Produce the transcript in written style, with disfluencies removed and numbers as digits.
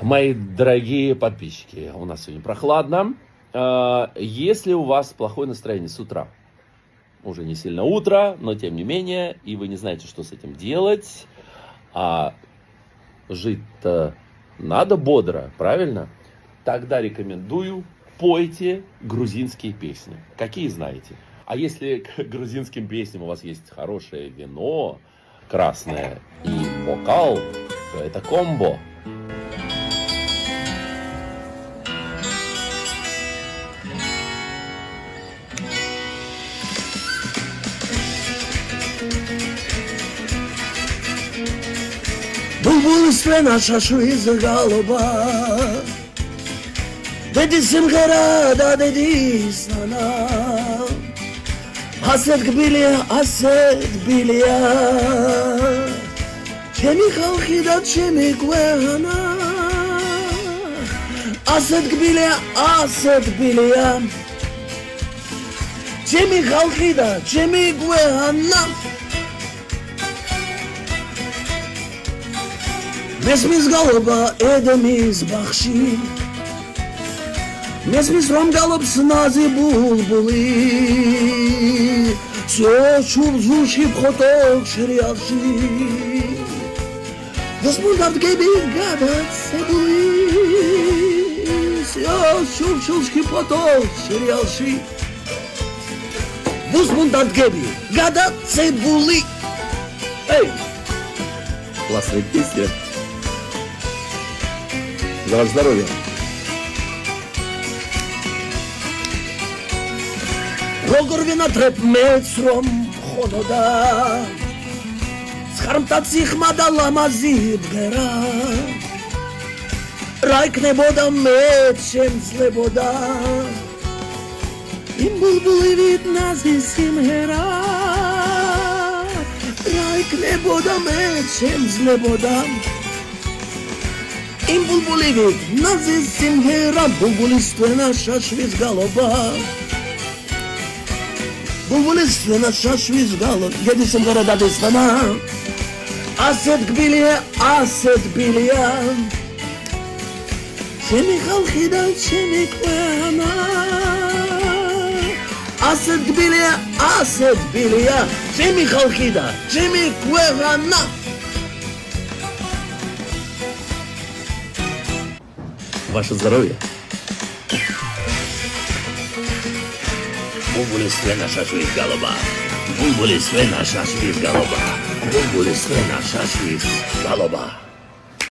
Мои дорогие подписчики, у нас сегодня прохладно. Если у вас плохое настроение с утра, уже не сильно утро, но тем не менее, и вы не знаете, что с этим делать, а жить-то надо бодро, правильно? Тогда рекомендую, пойте грузинские песни. Какие знаете? А если к грузинским песням у вас есть хорошее вино, красное и бокал, то это комбо. Bulbul istena şaşırız galiba. Dedi simgara da dedi sana. Haset biliya. Çemi halkı da çemi güvena. Haset biliya. Çemi halkı da çemi güvena. Mesmis galoba edemiz bakşi. Mesmis rom galops nazi bulbuli. Syo çubzu şip khotok şriyakşi. Desmundart gibi gadat sebuli. Syo çubzu şip khotok şriyakşi. Desmundart gibi gadat sebuli. Эй! Классная песня. За ваше здоровье. Როგორ ვინატრებ მეც რომ ხონოდა სხარმტაცი ხმა და ლამაზი ბგერა რა იქნებოდა მეც შემძლებოდა იმ ბულბულივით ნაზი სიმღერა რა იქნებოდა მეც შემძლებოდა იმ ბულბულივით ნაზი სიმღერა ბულბულის თვენა შაშვის გალობა ბულბულის თვენა შაშვის გალობა გედი სიმღერა დადესვენა ასეთ გბილია ჩემი ხალხი და ჩემი ქვეყანა ასეთ გბილია ჩემი ხალხი და ჩემი ქვეყანა Ваше здоровье. Булбулис свена шашвиз голова. Булбулис свена шашвиз голова. Булбулис свена шашвиз голова.